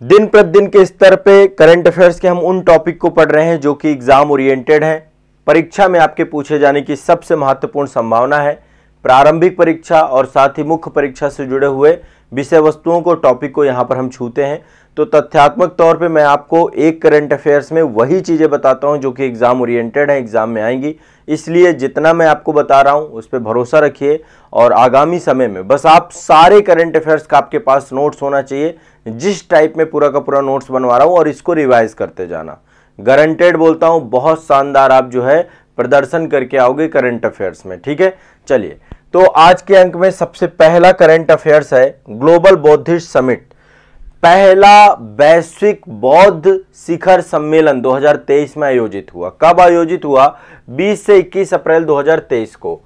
दिन प्रतिदिन के स्तर पे करंट अफेयर्स के हम उन टॉपिक को पढ़ रहे हैं जो कि एग्जाम ओरिएंटेड हैं, परीक्षा में आपके पूछे जाने की सबसे महत्वपूर्ण संभावना है। प्रारंभिक परीक्षा और साथ ही मुख्य परीक्षा से जुड़े हुए विषय वस्तुओं को, टॉपिक को यहाँ पर हम छूते हैं। तो तथ्यात्मक तौर पे मैं आपको एक करंट अफेयर्स में वही चीज़ें बताता हूँ जो कि एग्जाम ओरिएंटेड है, एग्जाम में आएंगी। इसलिए जितना मैं आपको बता रहा हूँ उस पर भरोसा रखिए और आगामी समय में बस आप सारे करंट अफेयर्स का आपके पास नोट्स होना चाहिए, जिस टाइप में पूरा का पूरा नोट्स बनवा रहा हूँ, और इसको रिवाइज करते जाना। गारंटेड बोलता हूँ, बहुत शानदार आप जो है प्रदर्शन करके आओगे करंट अफेयर्स में। ठीक है, चलिए तो आज के अंक में सबसे पहला करंट अफेयर्स है ग्लोबल बौद्धिस्ट समिट। पहला वैश्विक बौद्ध शिखर सम्मेलन 2023 में आयोजित हुआ। कब आयोजित हुआ? 20 से 21 अप्रैल 2023 को।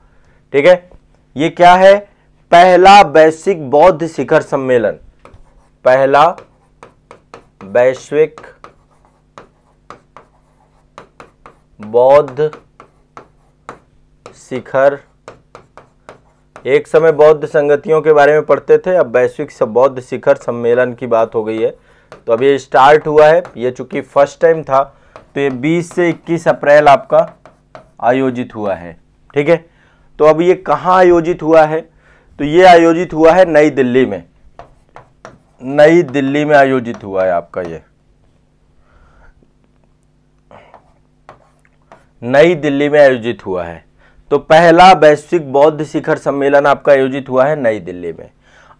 ठीक है, ये क्या है? पहला वैश्विक बौद्ध शिखर सम्मेलन, पहला वैश्विक बौद्ध शिखर। एक समय बौद्ध संगतियों के बारे में पढ़ते थे, अब वैश्विक बौद्ध शिखर सम्मेलन की बात हो गई है। तो अब ये स्टार्ट हुआ है, ये चूंकि फर्स्ट टाइम था तो ये 20 से 21 अप्रैल आपका आयोजित हुआ है। ठीक है, तो अब ये कहाँ आयोजित हुआ है? तो ये आयोजित हुआ है नई दिल्ली में। नई दिल्ली में आयोजित हुआ है आपका, ये नई दिल्ली में आयोजित हुआ है। तो पहला वैश्विक बौद्ध शिखर सम्मेलन आपका आयोजित हुआ है नई दिल्ली में।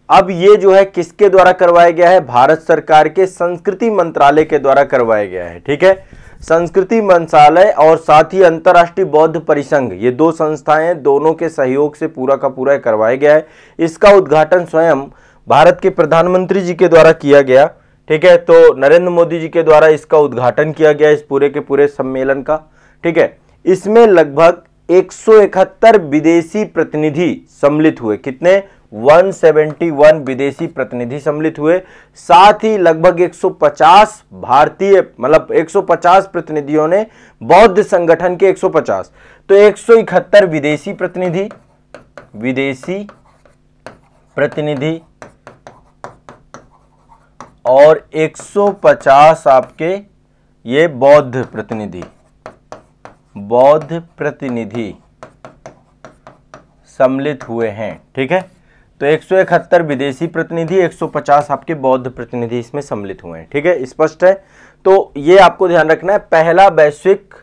अब ये जो है किसके द्वारा करवाया गया है? भारत सरकार के संस्कृति मंत्रालय के द्वारा करवाया गया है। ठीक है, संस्कृति मंत्रालय और साथ ही अंतर्राष्ट्रीय बौद्ध परिसंघ, ये दो संस्थाएं हैं, दोनों के सहयोग से पूरा का पूरा करवाया गया है। इसका उद्घाटन स्वयं भारत के प्रधानमंत्री जी के द्वारा किया गया। ठीक है, तो नरेंद्र मोदी जी के द्वारा इसका उद्घाटन किया गया इस पूरे के पूरे सम्मेलन का। ठीक है, इसमें लगभग 171 विदेशी प्रतिनिधि सम्मिलित हुए। कितने? 171 विदेशी प्रतिनिधि सम्मिलित हुए। साथ ही लगभग 150 भारतीय, मतलब 150 प्रतिनिधियों ने बौद्ध संगठन के 150, तो 171 विदेशी प्रतिनिधि और 150 आपके ये बौद्ध प्रतिनिधि सम्मिलित हुए हैं। ठीक है, तो 171 विदेशी प्रतिनिधि, 150 आपके बौद्ध प्रतिनिधि इसमें सम्मिलित हुए हैं। ठीक है, स्पष्ट है। तो ये आपको ध्यान रखना है, पहला वैश्विक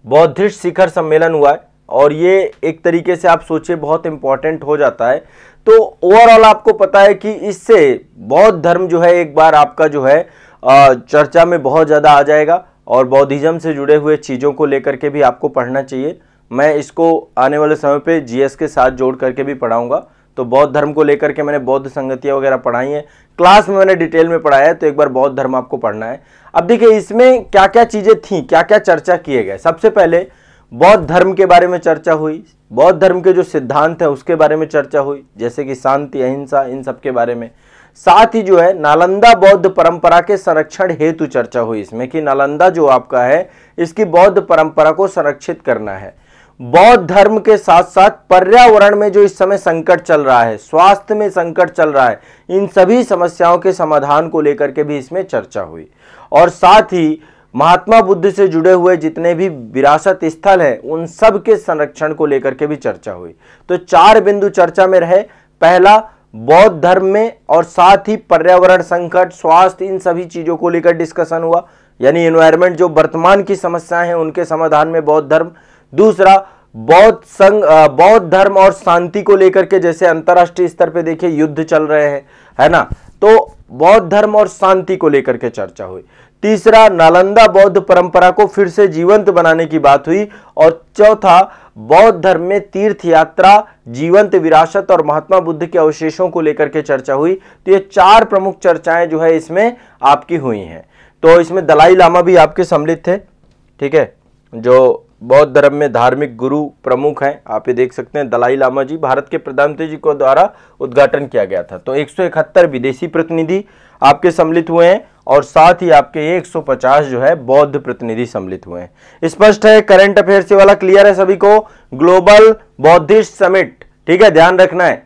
बौद्धिस्ट शिखर सम्मेलन हुआ है और ये एक तरीके से आप सोचिए बहुत इंपॉर्टेंट हो जाता है। तो ओवरऑल आपको पता है कि इससे बौद्ध धर्म जो है एक बार आपका जो है चर्चा में बहुत ज़्यादा आ जाएगा और बौद्धिज्म से जुड़े हुए चीज़ों को लेकर के भी आपको पढ़ना चाहिए। मैं इसको आने वाले समय पे जीएस के साथ जोड़ करके भी पढ़ाऊंगा। तो बौद्ध धर्म को लेकर के मैंने बौद्ध संगतियाँ वगैरह पढ़ाई हैं, क्लास में मैंने डिटेल में पढ़ाया है, तो एक बार बौद्ध धर्म आपको पढ़ना है। अब देखिए इसमें क्या क्या चीज़ें थी, क्या क्या चर्चा किए गए। सबसे पहले बौद्ध धर्म के बारे में चर्चा हुई, बौद्ध धर्म के जो सिद्धांत है उसके बारे में चर्चा हुई, जैसे कि शांति, अहिंसा, इन सब के बारे में। साथ ही जो है नालंदा बौद्ध परंपरा के संरक्षण हेतु चर्चा हुई इसमें, कि नालंदा जो आपका है इसकी बौद्ध परंपरा को संरक्षित करना है। बौद्ध धर्म के साथ साथ पर्यावरण में जो इस समय संकट चल रहा है, स्वास्थ्य में संकट चल रहा है, इन सभी समस्याओं के समाधान को लेकर के भी इसमें चर्चा हुई। और साथ ही महात्मा बुद्ध से जुड़े हुए जितने भी विरासत स्थल है उन सब के संरक्षण को लेकर के भी चर्चा हुई। तो 4 बिंदु चर्चा में रहे। पहला बौद्ध धर्म में, और साथ ही पर्यावरण संकट, स्वास्थ्य, इन सभी चीजों को लेकर डिस्कशन हुआ, यानी एनवायरनमेंट जो वर्तमान की समस्याएं हैं उनके समाधान में बौद्ध धर्म। दूसरा बौद्ध धर्म और शांति को लेकर के, जैसे अंतर्राष्ट्रीय स्तर पे देखिए युद्ध चल रहे हैं, है ना, तो बौद्ध धर्म और शांति को लेकर के चर्चा हुई। तीसरा नालंदा बौद्ध परंपरा को फिर से जीवंत बनाने की बात हुई। और चौथा बौद्ध धर्म में तीर्थ यात्रा, जीवंत विरासत और महात्मा बुद्ध के अवशेषों को लेकर के चर्चा हुई। तो ये 4 प्रमुख चर्चाएं जो है इसमें आपकी हुई हैं। तो इसमें दलाई लामा भी आपके सम्मिलित थे। ठीक है, जो बौद्ध धर्म में धार्मिक गुरु प्रमुख हैं, आप ये देख सकते हैं, दलाई लामा जी, भारत के प्रधानमंत्री जी को द्वारा उद्घाटन किया गया था। तो 171 विदेशी प्रतिनिधि आपके सम्मिलित हुए हैं और साथ ही आपके 150 जो है बौद्ध प्रतिनिधि सम्मिलित हुए हैं। स्पष्ट है, करंट अफेयर्स से वाला क्लियर है सभी को। ग्लोबल बौद्धिस्ट समिट, ठीक है, ध्यान रखना है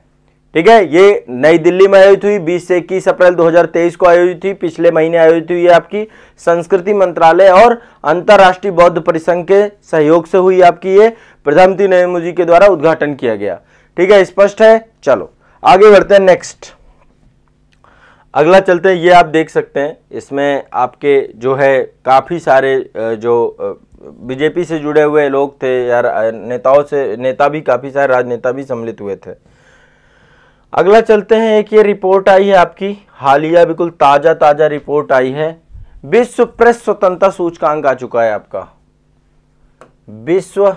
ठीक है। ये नई दिल्ली में आयोजित हुई 20 से 21 अप्रैल 2023 को आयोजित हुई, पिछले महीने आयोजित हुई है आपकी संस्कृति मंत्रालय और अंतरराष्ट्रीय बौद्ध परिसंघ के सहयोग से हुई आपकी, ये प्रधानमंत्री नरेंद्र मोदी के द्वारा उद्घाटन किया गया। ठीक है, स्पष्ट है। चलो आगे बढ़ते हैं, नेक्स्ट अगला चलते हैं। ये आप देख सकते हैं, इसमें आपके जो है काफी सारे जो बीजेपी से जुड़े हुए लोग थे यार, नेताओं से, नेता भी काफी सारे राजनेता भी सम्मिलित हुए थे। अगला चलते हैं, एक ये रिपोर्ट आई है आपकी हालिया, बिल्कुल ताजा रिपोर्ट आई है। विश्व प्रेस स्वतंत्रता सूचकांक आ चुका है आपका, विश्व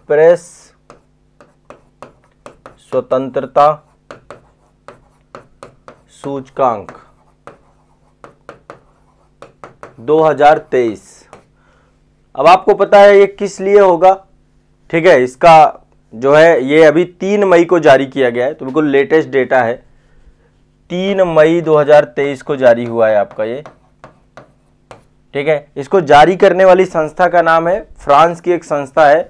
प्रेस स्वतंत्रता सूचकांक 2023। अब आपको पता है ये किस लिए होगा, ठीक है। इसका जो है ये अभी 3 मई को जारी किया गया है, तो बिल्कुल लेटेस्ट डेटा है, 3 मई 2023 को जारी हुआ है आपका ये, ठीक है। इसको जारी करने वाली संस्था का नाम है, फ्रांस की एक संस्था है,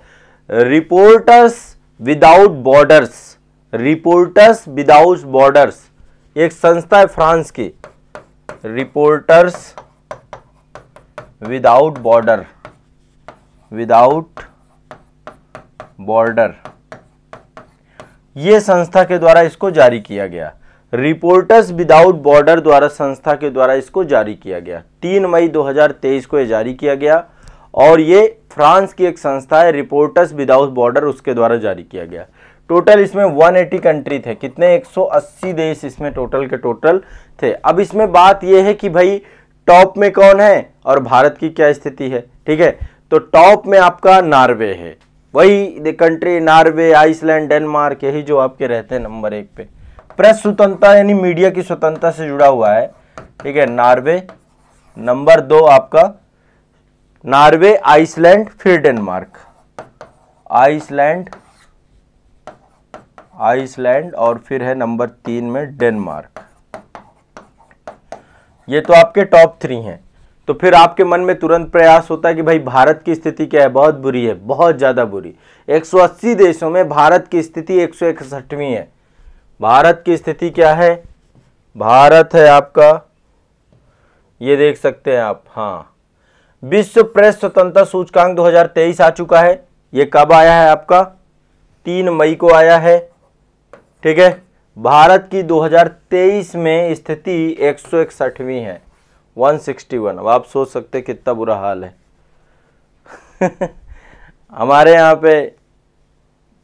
reporters without borders. Reporters without borders एक संस्था है फ्रांस की, reporters without border, without border, ये संस्था के द्वारा इसको जारी किया गया। रिपोर्टर्स विदाउट बॉर्डर द्वारा संस्था के द्वारा इसको जारी किया गया, 3 मई 2023 को ये जारी किया गया, और ये फ्रांस की एक संस्था है, रिपोर्टर्स विदाउट बॉर्डर, उसके द्वारा जारी किया गया। टोटल इसमें 180 कंट्री थे, कितने 180 देश इसमें टोटल के टोटल थे। अब इसमें बात यह है कि भाई टॉप में कौन है और भारत की क्या स्थिति है, ठीक है। तो टॉप में आपका नॉर्वे है, वही कंट्री नॉर्वे, आइसलैंड, डेनमार्क, यही जो आपके रहते हैं नंबर 1 पे। प्रेस स्वतंत्रता यानी मीडिया की स्वतंत्रता से जुड़ा हुआ है, ठीक है, नॉर्वे। नंबर 2 आपका नॉर्वे, आइसलैंड, फिर डेनमार्क, आइसलैंड और फिर है नंबर 3 में डेनमार्क। ये तो आपके टॉप 3 हैं। तो फिर आपके मन में तुरंत प्रयास होता है कि भाई भारत की स्थिति क्या है, बहुत बुरी है, बहुत ज्यादा बुरी। 180 देशों में भारत की स्थिति 161वीं है। भारत की स्थिति क्या है, भारत है आपका, ये देख सकते हैं आप, हाँ, विश्व प्रेस स्वतंत्रता सूचकांक 2023 आ चुका है। ये कब आया है आपका, 3 मई को आया है, ठीक है। भारत की 2023 में स्थिति 161वीं है, 161। अब आप सोच सकते कितना बुरा हाल है। हमारे यहाँ पे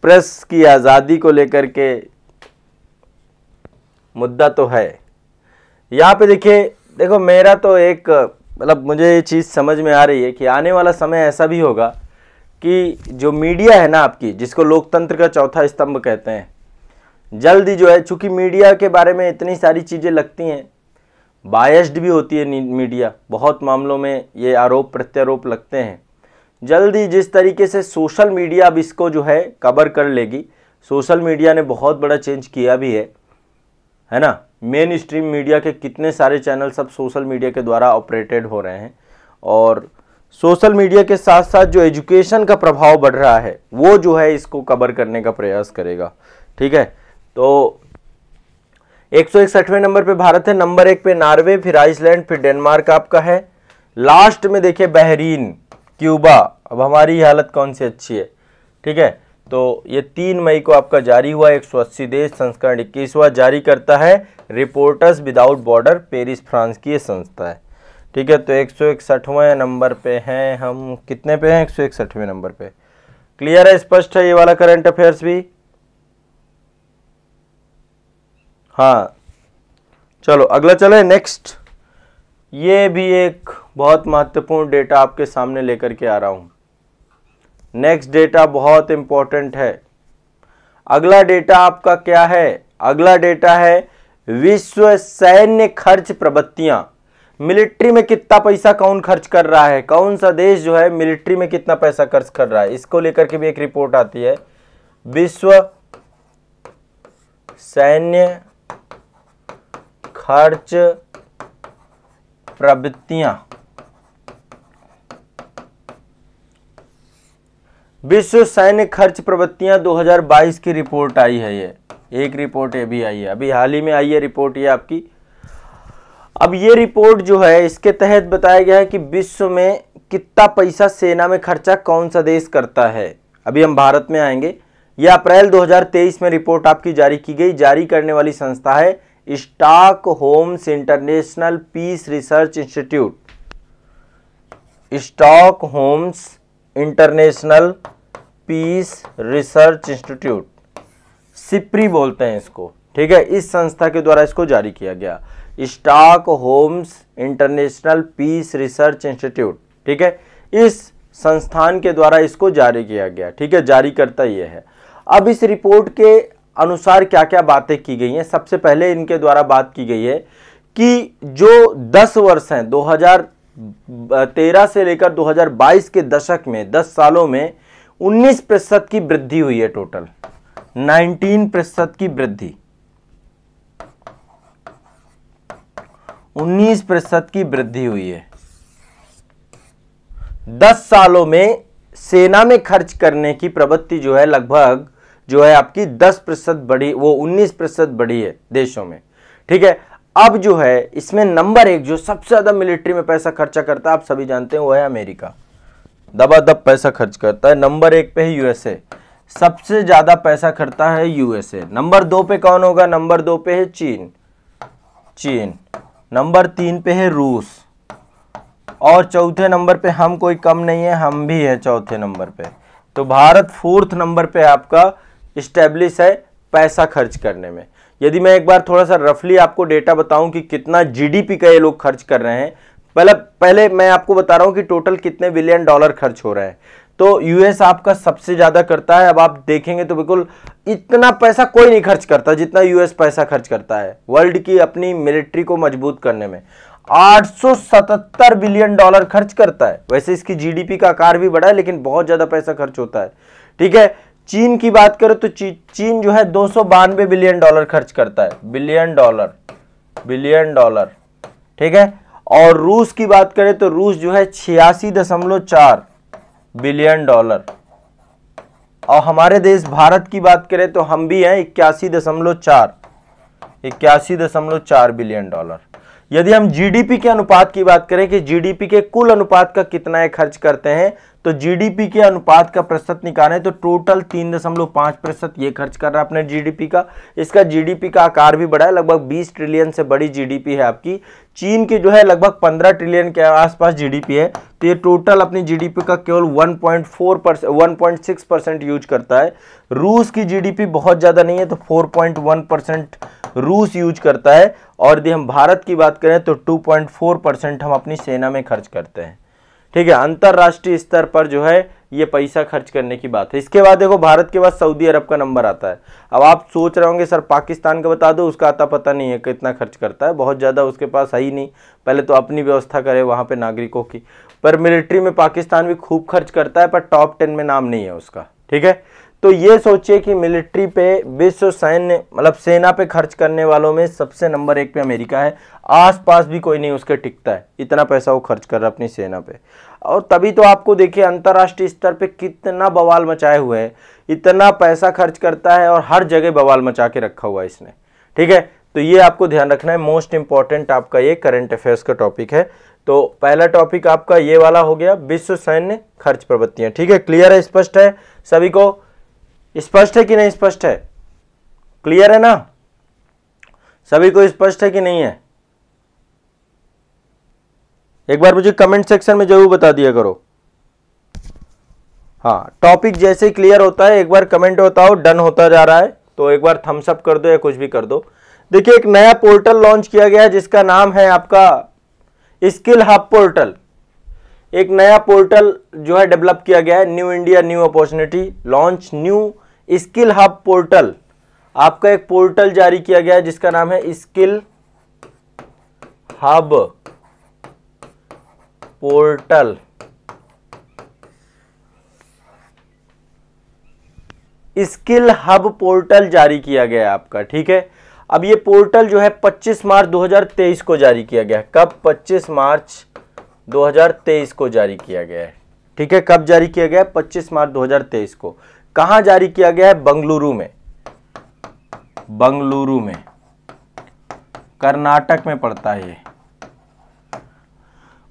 प्रेस की आज़ादी को लेकर के मुद्दा तो है। यहाँ पे देखिए, देखो मेरा तो एक मतलब मुझे ये चीज़ समझ में आ रही है कि आने वाला समय ऐसा भी होगा कि जो मीडिया है ना आपकी, जिसको लोकतंत्र का चौथा स्तंभ कहते हैं, जल्दी जो है, चूंकि मीडिया के बारे में इतनी सारी चीज़ें लगती हैं, बायस्ड भी होती है मीडिया, बहुत मामलों में ये आरोप प्रत्यारोप लगते हैं। जल्दी जिस तरीके से सोशल मीडिया अब इसको जो है कवर कर लेगी, सोशल मीडिया ने बहुत बड़ा चेंज किया भी है ना। मेन स्ट्रीम मीडिया के कितने सारे चैनल सब सोशल मीडिया के द्वारा ऑपरेटेड हो रहे हैं, और सोशल मीडिया के साथ साथ जो एजुकेशन का प्रभाव बढ़ रहा है वो जो है इसको कवर करने का प्रयास करेगा, ठीक है। तो 161वें नंबर पे भारत है, नंबर 1 पे नॉर्वे, फिर आइसलैंड, फिर डेनमार्क आपका है, लास्ट में देखिए बहरीन, क्यूबा। अब हमारी हालत कौन सी अच्छी है, ठीक है। तो ये 3 मई को आपका जारी हुआ, 180 देश, संस्करण 21वां जारी करता है reporters without border, Paris France की ये संस्था है, ठीक है। तो 161वें नंबर पे हैं हम, कितने पे हैं, 161वें नंबर पे। क्लियर है, स्पष्ट है ये वाला करंट अफेयर्स भी, हाँ। चलो अगला चले, नेक्स्ट। ये भी एक बहुत महत्वपूर्ण डेटा आपके सामने लेकर के आ रहा हूं। नेक्स्ट डेटा बहुत इंपॉर्टेंट है। अगला डेटा आपका क्या है, अगला डेटा है विश्व सैन्य खर्च प्रवृत्तियां। मिलिट्री में कितना पैसा कौन खर्च कर रहा है, कौन सा देश जो है मिलिट्री में कितना पैसा खर्च कर रहा है, इसको लेकर के भी एक रिपोर्ट आती है, विश्व सैन्य खर्च प्रवृत्तियां। विश्व सैन्य खर्च प्रवृत्तियां 2022 की रिपोर्ट आई है। ये एक रिपोर्ट ये भी आई है, अभी हाल ही में आई है रिपोर्ट ये आपकी। अब ये रिपोर्ट जो है इसके तहत बताया गया है कि विश्व में कितना पैसा सेना में खर्चा कौन सा देश करता है। अभी हम भारत में आएंगे। यह अप्रैल 2023 में रिपोर्ट आपकी जारी की गई। जारी करने वाली संस्था है Stockholm's international peace research institute. Stockholm's international peace research institute, SIPRI बोलते हैं इसको, ठीक है। इस संस्था के द्वारा इसको जारी किया गया, स्टॉकहोम्स इंटरनेशनल पीस रिसर्च इंस्टीट्यूट, ठीक है। इस संस्थान के द्वारा इसको जारी किया गया, ठीक है। जारी करता ये है। अब इस रिपोर्ट के अनुसार क्या क्या बातें की गई हैं। सबसे पहले इनके द्वारा बात की गई है कि जो 10 वर्ष हैं 2013 से लेकर 2022 के दशक में 10 सालों में 19% की वृद्धि हुई है। टोटल 19% की वृद्धि, 19% की वृद्धि हुई है। 10 सालों में सेना में खर्च करने की प्रवृत्ति जो है लगभग जो है आपकी 10% बढ़ी, वो 19% बढ़ी है देशों में, ठीक है। अब जो है इसमें नंबर 1 जो सबसे ज्यादा मिलिट्री में पैसा खर्चा करता है, आप सभी जानते हैं, वो है अमेरिका। दबादब पैसा खर्च करता है। नंबर 1 पे है यूएसए, सबसे ज्यादा पैसा करता है यूएसए। नंबर 2 पे कौन होगा? नंबर 2 पे है चीन। नंबर 3 पे है रूस, और चौथे नंबर पे हम कोई कम नहीं है, हम भी है चौथे नंबर पे। तो भारत 4th नंबर पे आपका इस्टेब्लिश है पैसा खर्च करने में। यदि मैं एक बार थोड़ा सा रफली आपको डेटा बताऊं कि कितना जीडीपी का ये लोग खर्च कर रहे हैं, पहले मैं आपको बता रहा हूं कि टोटल कितने बिलियन डॉलर खर्च हो रहा है। तो यूएस आपका सबसे ज्यादा करता है। अब आप देखेंगे तो बिल्कुल इतना पैसा कोई नहीं खर्च करता जितना यूएस पैसा खर्च करता है वर्ल्ड की अपनी मिलिट्री को मजबूत करने में। 877 बिलियन डॉलर खर्च करता है। वैसे इसकी जीडीपी का आकार भी बड़ा है, लेकिन बहुत ज्यादा पैसा खर्च होता है, ठीक है। चीन की बात करें तो चीन जो है 292 बिलियन डॉलर खर्च करता है, बिलियन डॉलर, ठीक है। और रूस की बात करें तो रूस जो है 86.4 बिलियन डॉलर। और हमारे देश भारत की बात करें तो हम भी हैं 81.4 बिलियन डॉलर। यदि हम जीडीपी के अनुपात की बात करें कि जीडीपी के कुल अनुपात का कितना है खर्च करते हैं, तो जीडीपी के अनुपात का प्रतिशत निकालें तो टोटल 3.5% ये खर्च कर रहा है अपने जीडीपी का। इसका जीडीपी का आकार भी बड़ा है, लगभग 20 ट्रिलियन से बड़ी जीडीपी है आपकी। चीन की जो है लगभग 15 ट्रिलियन के आसपास जीडीपी है। तो ये टोटल अपनी जीडीपी का केवल 1.6% यूज करता है। रूस की जीडीपी बहुत ज्यादा नहीं है, तो 4.1% रूस यूज करता है। और यदि हम भारत की बात करें तो 2.4% हम अपनी सेना में खर्च करते हैं, ठीक है। अंतरराष्ट्रीय स्तर पर जो है ये पैसा खर्च करने की बात है। इसके बाद देखो भारत के बाद सऊदी अरब का नंबर आता है। अब आप सोच रहे होंगे सर पाकिस्तान का बता दो, उसका आता पता नहीं है कितना खर्च करता है, बहुत ज़्यादा उसके पास है ही नहीं। पहले तो अपनी व्यवस्था करे वहाँ पे नागरिकों की। पर मिलिट्री में पाकिस्तान भी खूब खर्च करता है, पर टॉप 10 में नाम नहीं है उसका, ठीक है। तो ये सोचिए कि मिलिट्री पे विश्व सैन्य मतलब सेना पे खर्च करने वालों में सबसे नंबर 1 पे अमेरिका है। आसपास भी कोई नहीं उसके टिकता है, इतना पैसा वो खर्च कर रहा है अपनी सेना पे। और तभी तो आपको देखिए अंतर्राष्ट्रीय स्तर पे कितना बवाल मचाए हुए है, इतना पैसा खर्च करता है और हर जगह बवाल मचा के रखा हुआ है इसने, ठीक है। तो ये आपको ध्यान रखना है, मोस्ट इंपॉर्टेंट आपका ये करंट अफेयर्स का टॉपिक है। तो पहला टॉपिक आपका ये वाला हो गया, विश्व सैन्य खर्च प्रवृत्तियां, ठीक है। क्लियर है, स्पष्ट है सभी को? स्पष्ट है कि नहीं स्पष्ट है? क्लियर है ना? सभी को स्पष्ट है कि नहीं है? एक बार मुझे कमेंट सेक्शन में जरूर बता दिया करो। हाँ, टॉपिक जैसे ही क्लियर होता है एक बार कमेंट बताओ डन होता जा रहा है, तो एक बार थम्स अप कर दो या कुछ भी कर दो। देखिए एक नया पोर्टल लॉन्च किया गया है जिसका नाम है आपका स्किल हब पोर्टल। एक नया पोर्टल जो है डेवलप किया गया है, new India new opportunity launch new skill hub portal. आपका एक पोर्टल जारी किया गया है जिसका नाम है skill hub portal. Skill hub portal जारी किया गया है आपका, ठीक है। अब ये पोर्टल जो है 25 मार्च 2023 को जारी किया गया है। कब? 25 मार्च 2023 को जारी किया गया है, ठीक है, कब जारी किया गया है? 25 मार्च 2023 को। कहां जारी किया गया है? बंगलुरु में, बंगलुरु में, कर्नाटक में पड़ता है ये,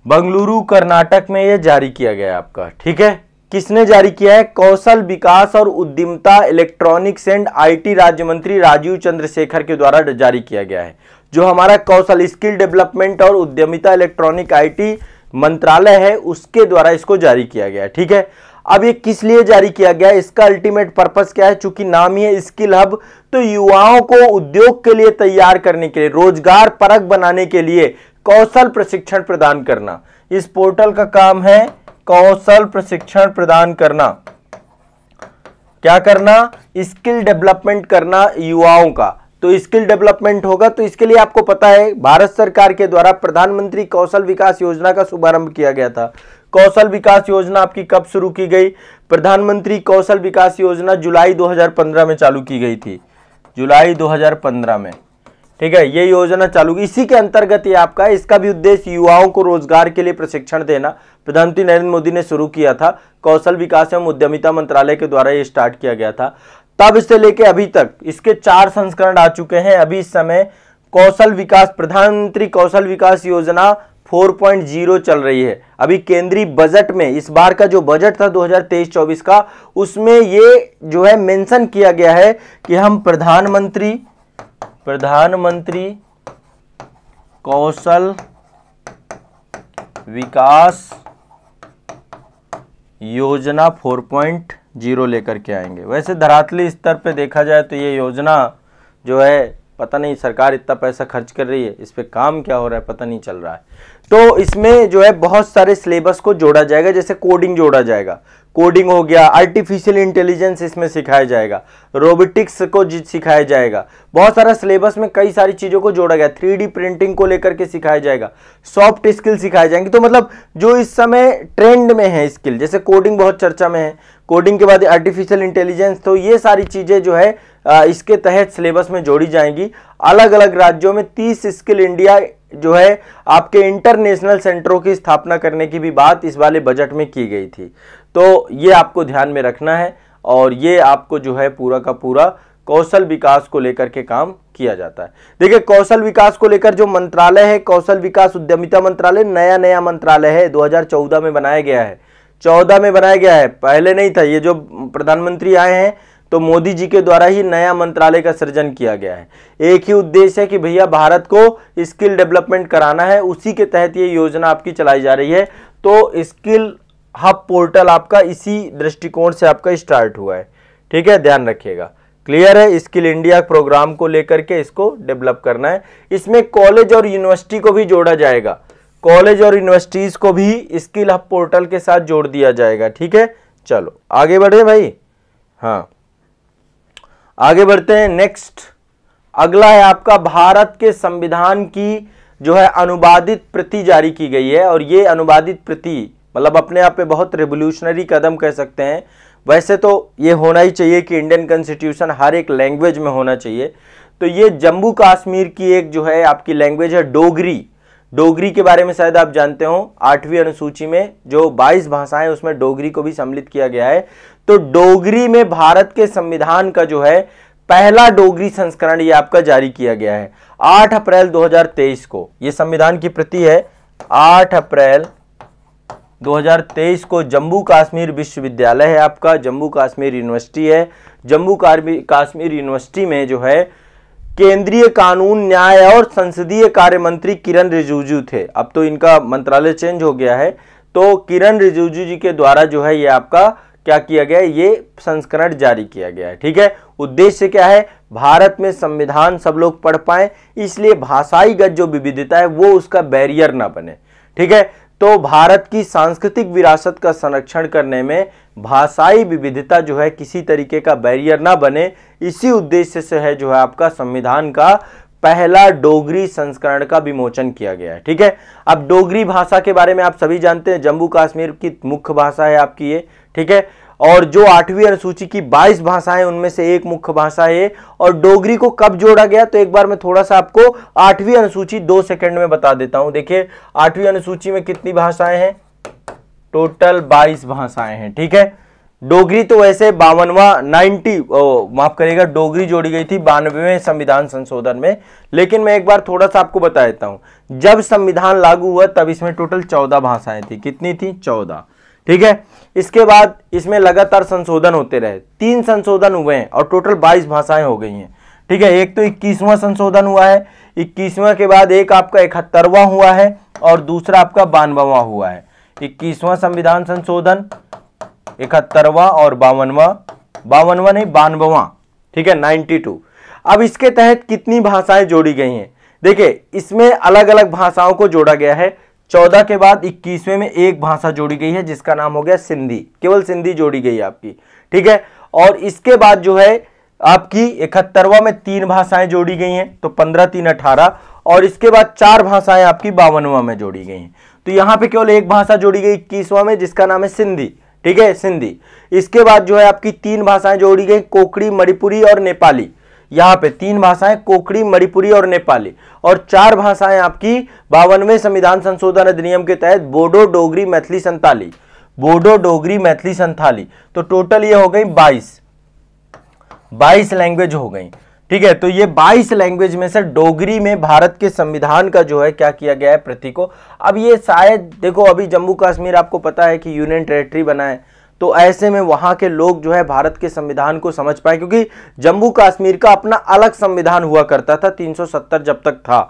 बंगलुरु कर्नाटक में ये जारी किया गया है आपका। ठीक है, किसने जारी किया है? कौशल विकास और उद्यमिता इलेक्ट्रॉनिक्स एंड आईटी राज्य मंत्री राजीव चंद्रशेखर के द्वारा जारी किया गया है। जो हमारा कौशल स्किल डेवलपमेंट और उद्यमिता इलेक्ट्रॉनिक आईटी मंत्रालय है उसके द्वारा इसको जारी किया गया है। ठीक है, अब ये किस लिए जारी किया गया है? इसका अल्टीमेट पर्पस क्या है? चूंकि नाम ही है स्किल हब, तो युवाओं को उद्योग के लिए तैयार करने के लिए, रोजगार परक बनाने के लिए कौशल प्रशिक्षण प्रदान करना। इस पोर्टल का काम है कौशल प्रशिक्षण प्रदान करना। क्या करना? स्किल डेवलपमेंट करना युवाओं का। तो स्किल डेवलपमेंट होगा तो इसके लिए आपको पता है भारत सरकार के द्वारा प्रधानमंत्री कौशल विकास योजना का शुभारंभ किया गया था। कौशल विकास योजना आपकी कब शुरू की गई? प्रधानमंत्री कौशल विकास योजना जुलाई 2015 में चालू की गई थी, जुलाई 2015 में। ठीक है, ये योजना चालू, इसी के अंतर्गत ये आपका, इसका भी उद्देश्य युवाओं को रोजगार के लिए प्रशिक्षण देना। प्रधानमंत्री नरेंद्र मोदी ने शुरू किया था, कौशल विकास एवं उद्यमिता मंत्रालय के द्वारा ये स्टार्ट किया गया था। तब से लेके अभी तक इसके 4 संस्करण आ चुके हैं। अभी इस समय कौशल विकास, प्रधानमंत्री कौशल विकास योजना 4.0 चल रही है। अभी केंद्रीय बजट में, इस बार का जो बजट था 2023-24 का, उसमें ये जो है मेंशन किया गया है कि हम प्रधानमंत्री कौशल विकास योजना 4.0 लेकर के आएंगे। वैसे धरातली स्तर पे देखा जाए तो ये योजना जो है, पता नहीं सरकार इतना पैसा खर्च कर रही है, इस पे काम क्या हो रहा है पता नहीं चल रहा है। तो इसमें जो है बहुत सारे सिलेबस को जोड़ा जाएगा, जैसे कोडिंग जोड़ा जाएगा, कोडिंग हो गया, आर्टिफिशियल इंटेलिजेंस इसमें सिखाया जाएगा, रोबोटिक्स को सिखाया जाएगा, बहुत सारा सिलेबस में कई सारी चीज़ों को जोड़ा गया, 3D प्रिंटिंग को लेकर के सिखाया जाएगा, सॉफ्ट स्किल सिखाए जाएंगे। तो मतलब जो इस समय ट्रेंड में है स्किल, जैसे कोडिंग बहुत चर्चा में है, कोडिंग के बाद आर्टिफिशियल इंटेलिजेंस, तो ये सारी चीज़ें जो है इसके तहत सिलेबस में जोड़ी जाएंगी। अलग अलग राज्यों में 30 स्किल इंडिया जो है आपके इंटरनेशनल सेंटरों की स्थापना करने की भी बात इस वाले बजट में की गई थी। तो ये आपको ध्यान में रखना है, और ये आपको जो है पूरा का पूरा कौशल विकास को लेकर के काम किया जाता है। देखिए, कौशल विकास को लेकर जो मंत्रालय है, कौशल विकास उद्यमिता मंत्रालय, नया मंत्रालय है, 2014 में बनाया गया है, 14 में बनाया गया है, पहले नहीं था। ये जो प्रधानमंत्री आए हैं तो मोदी जी के द्वारा ही नया मंत्रालय का सृजन किया गया है। एक ही उद्देश्य है कि भैया भारत को स्किल डेवलपमेंट कराना है, उसी के तहत ये योजना आपकी चलाई जा रही है। तो स्किल हब पोर्टल आपका इसी दृष्टिकोण से आपका स्टार्ट हुआ है। ठीक है, ध्यान रखिएगा। क्लियर है? स्किल इंडिया प्रोग्राम को लेकर के इसको डेवलप करना है। इसमें कॉलेज और यूनिवर्सिटी को भी जोड़ा जाएगा, कॉलेज और यूनिवर्सिटीज को भी स्किल हब पोर्टल के साथ जोड़ दिया जाएगा। ठीक है, चलो आगे बढ़े भाई। हाँ, आगे बढ़ते हैं। नेक्स्ट अगला है आपका, भारत के संविधान की जो है अनुवादित प्रति जारी की गई है। और ये अनुवादित प्रति मतलब अपने आप पे बहुत रेवोल्यूशनरी कदम कह सकते हैं। वैसे तो ये होना ही चाहिए कि इंडियन कॉन्स्टिट्यूशन हर एक लैंग्वेज में होना चाहिए। तो ये जम्मू कश्मीर की एक जो है आपकी लैंग्वेज है डोगरी। डोगरी के बारे में शायद आप जानते हो, 8वीं अनुसूची में जो 22 भाषाएं उसमें डोगरी को भी सम्मिलित किया गया है। तो डोगरी में भारत के संविधान का जो है पहला डोगरी संस्करण ये आपका जारी किया गया है 8 अप्रैल 2023 को। ये संविधान की प्रति है, 8 अप्रैल 2023 को जम्मू कश्मीर विश्वविद्यालय है आपका, जम्मू कश्मीर यूनिवर्सिटी है। जम्मू कश्मीर यूनिवर्सिटी में जो है केंद्रीय कानून, न्याय और संसदीय कार्य मंत्री किरण रिजिजू थे। अब तो इनका मंत्रालय चेंज हो गया है। तो किरण रिजिजू जी के द्वारा जो है ये आपका क्या किया गया है, ये संस्करण जारी किया गया है। ठीक है, उद्देश्य क्या है, भारत में संविधान सब लोग पढ़ पाए, इसलिए भाषाईगत जो विविधता है वो उसका बैरियर ना बने। ठीक है, तो भारत की सांस्कृतिक विरासत का संरक्षण करने में भाषाई विविधता जो है किसी तरीके का बैरियर ना बने, इसी उद्देश्य से है जो है आपका संविधान का पहला डोगरी संस्करण का विमोचन किया गया है। ठीक है, अब डोगरी भाषा के बारे में आप सभी जानते हैं, जम्मू कश्मीर की मुख्य भाषा है आपकी ये। ठीक है, और जो 8वीं अनुसूची की 22 भाषाएं उनमें से एक मुख्य भाषा है। और डोगरी को कब जोड़ा गया, तो एक बार मैं थोड़ा सा आपको 8वीं अनुसूची 2 सेकंड में बता देता हूं। देखिए 8वीं अनुसूची में कितनी भाषाएं हैं, टोटल 22 भाषाएं हैं। ठीक है, डोगरी तो वैसे 52वां माफ करिएगा, डोगरी जोड़ी गई थी 92वें संविधान संशोधन में। लेकिन मैं एक बार थोड़ा सा आपको बता देता हूं, जब संविधान लागू हुआ तब इसमें टोटल 14 भाषाएं थी। कितनी थी? 14। ठीक है, इसके बाद इसमें लगातार संशोधन होते रहे, 3 संशोधन हुए हैं और टोटल 22 भाषाएं हो गई हैं। ठीक है, एक तो 21वां संशोधन हुआ है, 21वां के बाद एक आपका 71वां हुआ है और दूसरा आपका 92वां हुआ है। 21वां संविधान संशोधन, 71वां और 52वां नहीं 92वां। ठीक है, 92। अब इसके तहत कितनी भाषाएं जोड़ी गई हैं? देखिए, इसमें अलग अलग भाषाओं को जोड़ा गया है। 14 के बाद 21वें में एक भाषा जोड़ी गई है जिसका नाम हो गया सिंधी, केवल सिंधी जोड़ी गई है आपकी। ठीक है, और इसके बाद जो है आपकी 71वां में 3 भाषाएं जोड़ी गई हैं, तो 15 3 18, और इसके बाद 4 भाषाएं आपकी 52वां में जोड़ी गई हैं। तो यहां पे केवल एक भाषा जोड़ी गई 21वां में जिसका नाम है सिंधी। ठीक है, सिंधी। इसके बाद जो है आपकी 3 भाषाएं जोड़ी गई, कोकड़ी, मणिपुरी और नेपाली। यहाँ पे 3 भाषाएं, कोकड़ी, मणिपुरी और नेपाली, और 4 भाषाएं आपकी 52वें संविधान संशोधन अधिनियम के तहत बोडो, डोगरी, मैथिली, संताली। बोडो, डोगरी, मैथिली, संताली। तो टोटल ये हो गई 22 लैंग्वेज हो गई। ठीक है, तो ये 22 लैंग्वेज में से डोगरी में भारत के संविधान का जो है क्या किया गया है, प्रति को। अब ये शायद देखो, अभी जम्मू कश्मीर आपको पता है कि यूनियन टेरिटरी बना है, तो ऐसे में वहां के लोग जो है भारत के संविधान को समझ पाए, क्योंकि जम्मू कश्मीर का अपना अलग संविधान हुआ करता था 370 जब तक था,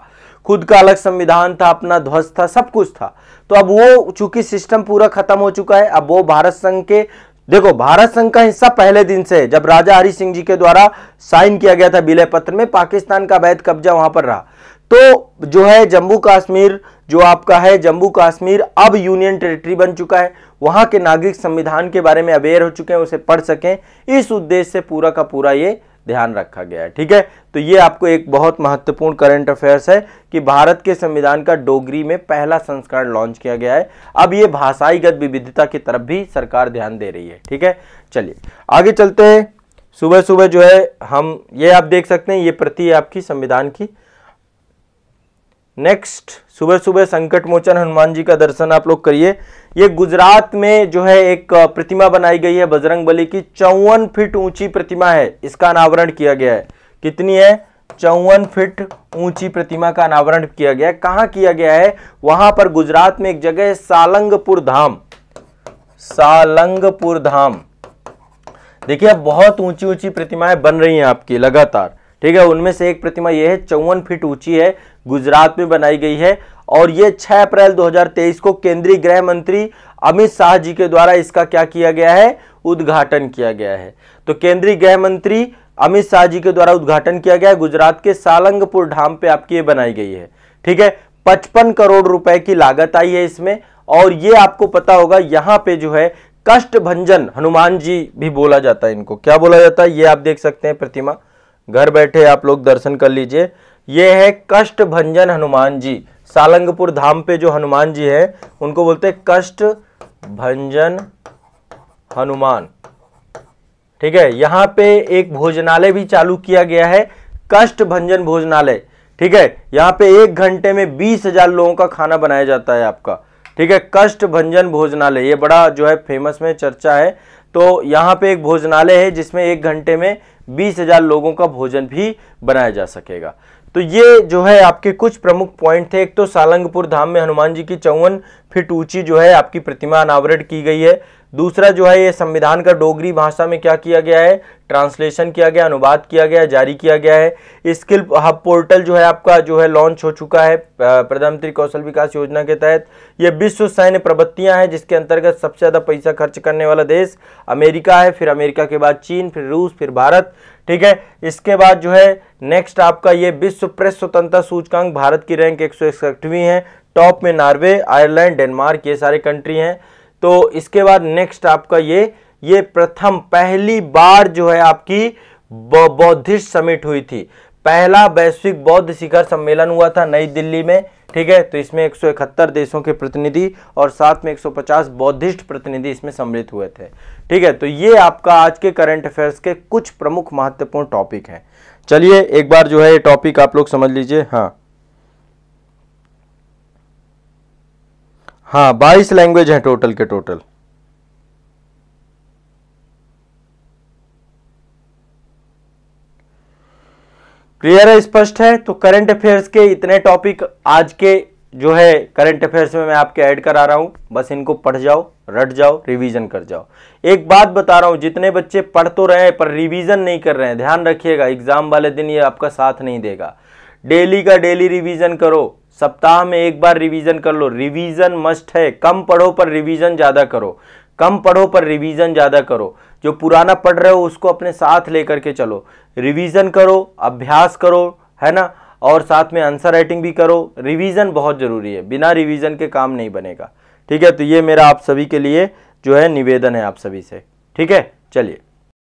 खुद का अलग संविधान था, अपना ध्वज था, सब कुछ था। तो अब वो चूंकि सिस्टम पूरा खत्म हो चुका है, अब वो भारत संघ के, देखो भारत संघ का हिस्सा पहले दिन से, जब राजा हरि सिंह जी के द्वारा साइन किया गया था विलय पत्र में, पाकिस्तान का अवैध कब्जा वहां पर रहा। तो जो है जम्मू कश्मीर जो आपका है, जम्मू कश्मीर अब यूनियन टेरिटरी बन चुका है। वहां के नागरिक संविधान के बारे में अवेयर हो चुके हैं, उसे पढ़ सकें, इस उद्देश्य से पूरा का पूरा ये ध्यान रखा गया है। ठीक है, तो ये आपको एक बहुत महत्वपूर्ण करंट अफेयर्स है कि भारत के संविधान का डोगरी में पहला संस्करण लॉन्च किया गया है। अब ये भाषाईगत विविधता की तरफ भी सरकार ध्यान दे रही है। ठीक है, चलिए आगे चलते हैं। सुबह सुबह जो है हम ये आप देख सकते हैं, ये प्रति है आपकी संविधान की। नेक्स्ट, सुबह सुबह संकट मोचन हनुमान जी का दर्शन आप लोग करिए। ये गुजरात में जो है एक प्रतिमा बनाई गई है बजरंगबली की, 54 फीट ऊंची प्रतिमा है, इसका अनावरण किया गया है। कितनी है? 54 फीट ऊंची प्रतिमा का अनावरण किया गया है। कहां किया गया है? वहां पर गुजरात में एक जगह है सालंगपुर धाम। सालंगपुर धाम, देखिए अब बहुत ऊंची ऊंची प्रतिमाएं बन रही हैं आपकी लगातार। ठीक है, उनमें से एक प्रतिमा यह है, 54 फीट ऊंची है, गुजरात में बनाई गई है, और ये 6 अप्रैल 2023 को केंद्रीय गृह मंत्री अमित शाह जी के द्वारा इसका क्या किया गया है? उद्घाटन किया गया है। तो केंद्रीय गृह मंत्री अमित शाह जी के द्वारा उद्घाटन किया गया है। गुजरात के सालंगपुर धाम पे आपकी ये बनाई गई है। ठीक है, 55 करोड़ रुपए की लागत आई है इसमें, और ये आपको पता होगा यहाँ पे जो है कष्टभंजन हनुमान जी भी बोला जाता है। इनको क्या बोला जाता है? ये आप देख सकते हैं प्रतिमा, घर बैठे आप लोग दर्शन कर लीजिए। ये है कष्टभंजन हनुमान जी। सालंगपुर धाम पे जो हनुमान जी है उनको बोलते हैं कष्टभंजन हनुमान। ठीक है, यहाँ पे एक भोजनालय भी चालू किया गया है, कष्टभंजन भोजनालय। ठीक है, यहाँ पे 1 घंटे में 20,000 लोगों का खाना बनाया जाता है आपका। ठीक है, कष्टभंजन भोजनालय, ये बड़ा जो है फेमस में चर्चा है। तो यहाँ पे एक भोजनालय है जिसमें 1 घंटे में 20,000 लोगों का भोजन भी बनाया जा सकेगा। तो ये जो है आपके कुछ प्रमुख पॉइंट थे। एक तो सालंगपुर धाम में हनुमान जी की 54 फीट ऊंची जो है आपकी प्रतिमा अनावरण की गई है। दूसरा जो है ये संविधान का डोगरी भाषा में क्या किया गया है? ट्रांसलेशन किया गया, अनुवाद किया गया, जारी किया गया है। स्किल हब पोर्टल जो है आपका जो है लॉन्च हो चुका है प्रधानमंत्री कौशल विकास योजना के तहत। ये विश्व सैन्य प्रवृत्तियां हैं जिसके अंतर्गत सबसे ज्यादा पैसा खर्च करने वाला देश अमेरिका है, फिर अमेरिका के बाद चीन, फिर रूस, फिर भारत। ठीक है, इसके बाद जो है नेक्स्ट आपका ये विश्व प्रेस स्वतंत्रता सूचकांक, भारत की रैंक 161वीं है, टॉप में नॉर्वे, आयरलैंड, डेनमार्क, ये सारे कंट्री हैं। तो इसके बाद नेक्स्ट आपका ये प्रथम पहली बार जो है आपकी बौद्धिस्ट समिट हुई थी। पहला वैश्विक बौद्ध शिखर सम्मेलन हुआ था नई दिल्ली में। ठीक है, तो इसमें 171 देशों के प्रतिनिधि और साथ में 150 बौद्धिस्ट प्रतिनिधि इसमें सम्मिलित हुए थे। ठीक है, तो ये आपका आज के करंट अफेयर्स के कुछ प्रमुख महत्वपूर्ण टॉपिक हैं। चलिए एक बार जो है ये टॉपिक आप लोग समझ लीजिए। हाँ 22 लैंग्वेज है टोटल के टोटल। क्लियर है, स्पष्ट है। तो करंट अफेयर्स के इतने टॉपिक आज के जो है करंट अफेयर्स में मैं आपके ऐड करा रहा हूं, बस इनको पढ़ जाओ, रट जाओ, रिवीजन कर जाओ। एक बात बता रहा हूं, जितने बच्चे पढ़ तो रहे हैं पर रिवीजन नहीं कर रहे हैं, ध्यान रखिएगा एग्जाम वाले दिन ये आपका साथ नहीं देगा। डेली का डेली रिवीजन करो, सप्ताह में एक बार रिवीजन कर लो, रिवीजन मस्ट है। कम पढ़ो पर रिवीजन ज्यादा करो, कम पढ़ो पर रिवीजन ज्यादा करो। जो पुराना पढ़ रहे हो उसको अपने साथ लेकर के चलो, रिवीजन करो, अभ्यास करो, है ना, और साथ में आंसर राइटिंग भी करो। रिवीजन बहुत जरूरी है, बिना रिवीजन के काम नहीं बनेगा। ठीक है, तो ये मेरा आप सभी के लिए जो है निवेदन है आप सभी से। ठीक है, चलिए।